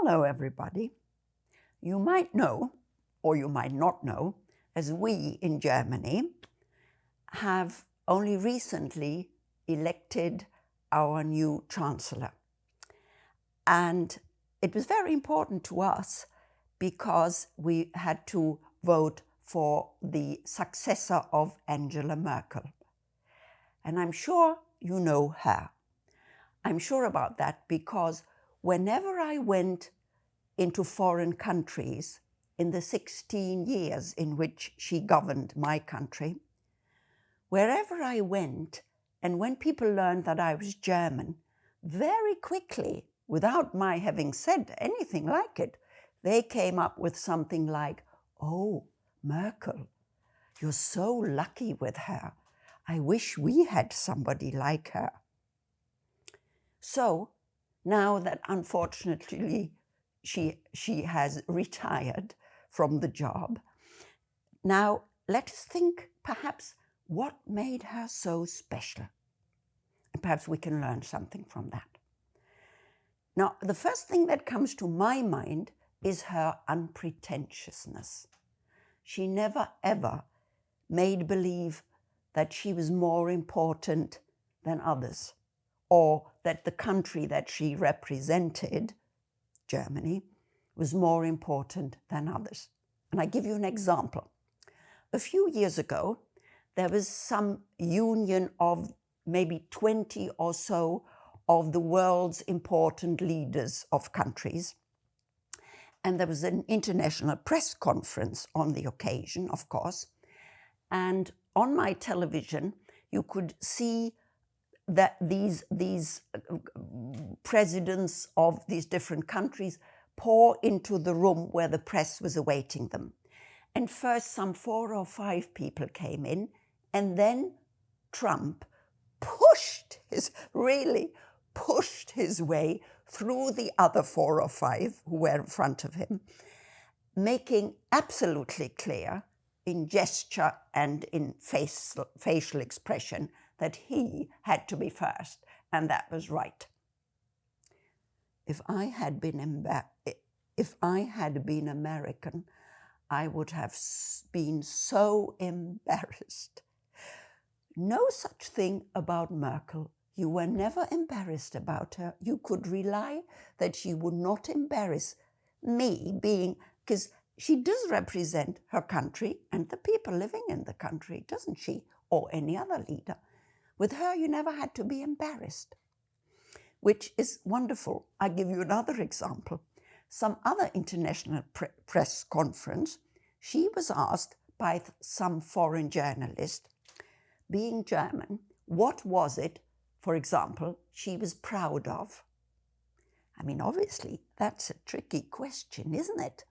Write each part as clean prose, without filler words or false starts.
Hello, everybody. You might know, or you might not know, as we in Germany have only recently elected our new chancellor. And it was very important to us because we had to vote for the successor of Angela Merkel. And I'm sure you know her. I'm sure about that because whenever I went into foreign countries in the 16 years in which she governed my country, wherever I went, and when people learned that I was German, very quickly, without my having said anything like it, they came up with something like, "Oh, Merkel, you're so lucky with her. I wish we had somebody like her." So now that unfortunately she has retired from the job, now let us think perhaps what made her so special. And perhaps we can learn something from that. Now, the first thing that comes to my mind is her unpretentiousness. She never ever made believe that she was more important than others, or that the country that she represented, Germany, was more important than others. And I give you an example. A few years ago, there was some union of maybe 20 or so of the world's important leaders of countries. And there was an international press conference on the occasion, of course. And on my television, you could see that these presidents of these different countries pour into the room where the press was awaiting them. And first some 4 or 5 people came in, and then Trump really pushed his way through the other 4 or 5 who were in front of him, making absolutely clear in gesture and in facial expression that he had to be first, and that was right. If I had been American, I would have been so embarrassed. No such thing about Merkel. You were never embarrassed about her. You could rely that she would not embarrass me, because she does represent her country and the people living in the country, doesn't she? Or any other leader. With her, you never had to be embarrassed, which is wonderful. I give you another example. Some other international press conference, she was asked by some foreign journalist, being German, what was it, for example, she was proud of? I mean, obviously, that's a tricky question, isn't it?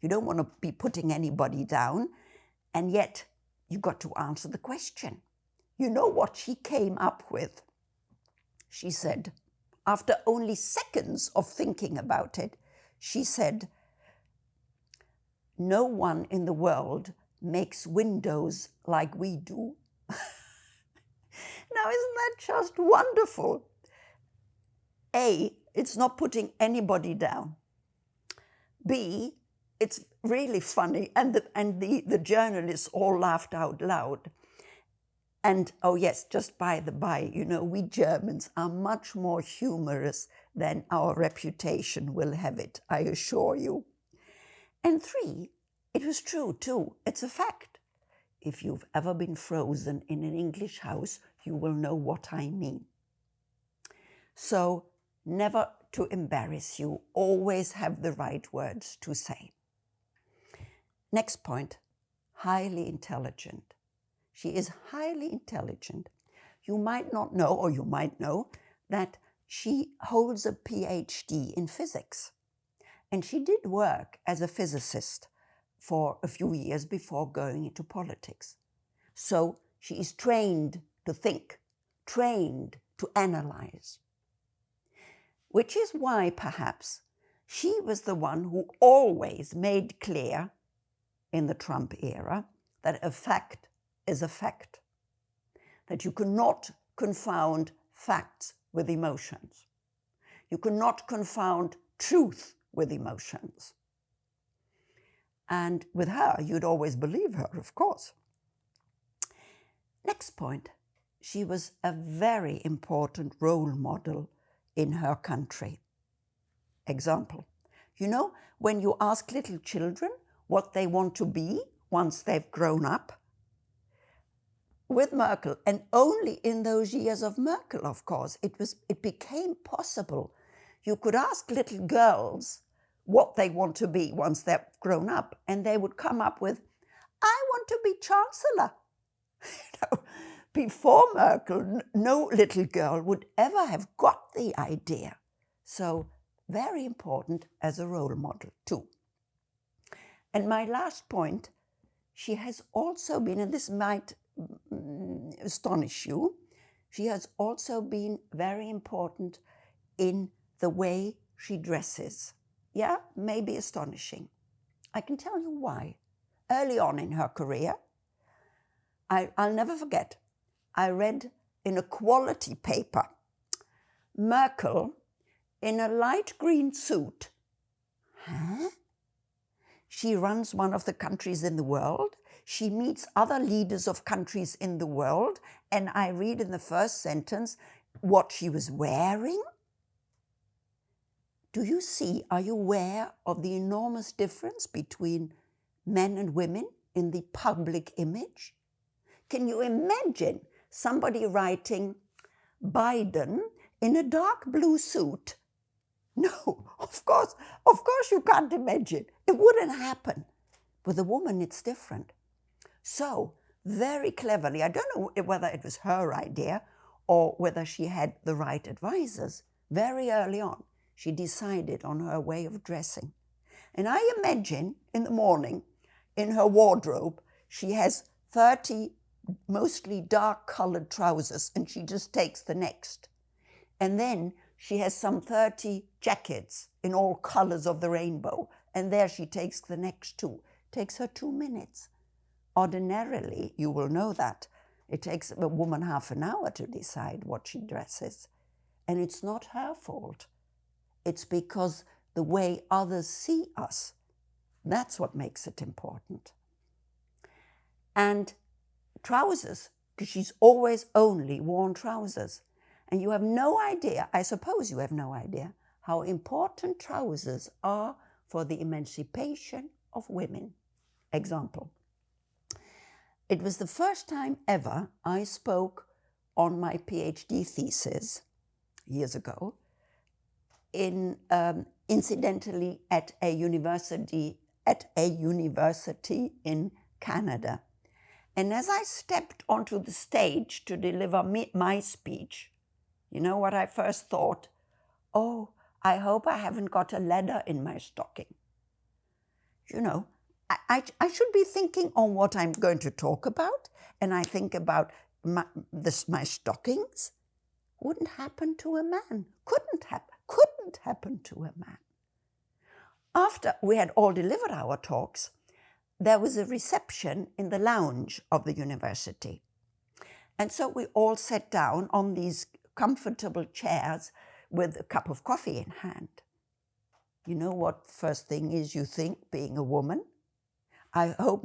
You don't want to be putting anybody down, and yet you've got to answer the question. You know what she came up with? She said, after only seconds of thinking about it, she said, "No one in the world makes windows like we do." Now, isn't that just wonderful? A, it's not putting anybody down. B, it's really funny, and the journalists all laughed out loud. And, oh yes, just by the by, you know, we Germans are much more humorous than our reputation will have it, I assure you. And 3, it was true too, it's a fact. If you've ever been frozen in an English house, you will know what I mean. So, never to embarrass you, always have the right words to say. Next point, highly intelligent. She is highly intelligent. You might not know, or you might know, that she holds a PhD in physics. And she did work as a physicist for a few years before going into politics. So she is trained to think, trained to analyze. Which is why, perhaps, she was the one who always made clear in the Trump era that a fact is a fact, that you cannot confound facts with emotions. You cannot confound truth with emotions. And with her, you'd always believe her, of course. Next point, she was a very important role model in her country. Example, you know, when you ask little children what they want to be once they've grown up, with Merkel, and only in those years of Merkel, of course, it became possible. You could ask little girls what they want to be once they've grown up, and they would come up with, I want to be chancellor. Before Merkel, no little girl would ever have got the idea. So very important as a role model too. And my last point, she has also been, and this might astonish you, she has also been very important in the way she dresses. Yeah, maybe astonishing. I can tell you why. Early on in her career, I'll never forget, I read in a quality paper, Merkel in a light green suit. Huh? She runs one of the countries in the world. She meets other leaders of countries in the world. And I read in the first sentence what she was wearing. Do you see, are you aware of the enormous difference between men and women in the public image? Can you imagine somebody writing Biden in a dark blue suit? No, of course you can't imagine. It wouldn't happen. With a woman, it's different. So, very cleverly, I don't know whether it was her idea or whether she had the right advisors, very early on, she decided on her way of dressing. And I imagine in the morning, in her wardrobe, she has 30 mostly dark-colored trousers, and she just takes the next. And then she has some 30 jackets in all colors of the rainbow, and there she takes the next two. Takes her 2 minutes. Ordinarily, you will know that, it takes a woman half an hour to decide what she dresses. And it's not her fault. It's because the way others see us, that's what makes it important. And trousers, because she's always only worn trousers. And you have no idea, I suppose you have no idea, how important trousers are for the emancipation of women. Example. It was the first time ever I spoke on my PhD thesis years ago, incidentally at a university in Canada. And as I stepped onto the stage to deliver my speech, you know what I first thought? Oh, I hope I haven't got a leather in my stocking. You know, I should be thinking on what I'm going to talk about, and I think about my stockings. Wouldn't happen to a man. Couldn't happen to a man. After we had all delivered our talks, there was a reception in the lounge of the university. And so we all sat down on these comfortable chairs with a cup of coffee in hand. You know what first thing is you think, being a woman? I hope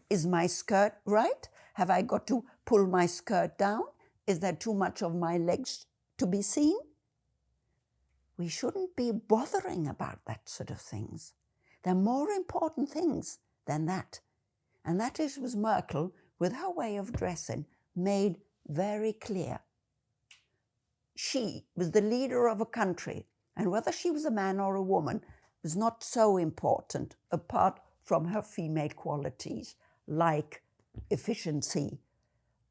is my skirt right? Have I got to pull my skirt down? Is there too much of my legs to be seen? We shouldn't be bothering about that sort of things. There are more important things than that. And that was Merkel, with her way of dressing, made very clear. She was the leader of a country, and whether she was a man or a woman was not so important, apart from her female qualities, like efficiency,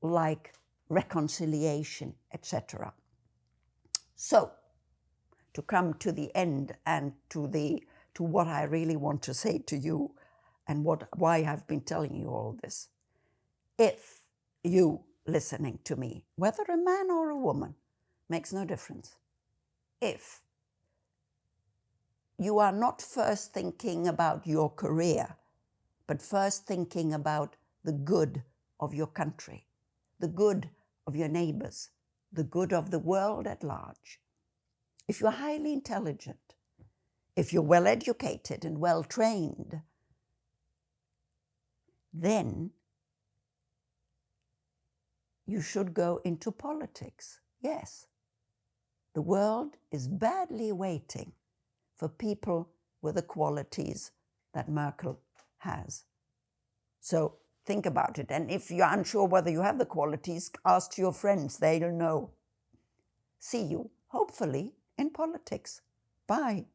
like reconciliation, etc. So, to come to the end and to what I really want to say to you, and why I've been telling you all this. If you listening to me, whether a man or a woman, makes no difference. If you are not first thinking about your career, but first thinking about the good of your country, the good of your neighbors, the good of the world at large. If you're highly intelligent, if you're well educated and well trained, then you should go into politics. Yes. The world is badly waiting for people with the qualities that Merkel has. So think about it. And if you're unsure whether you have the qualities, ask your friends. They'll know. See you, hopefully, in politics. Bye.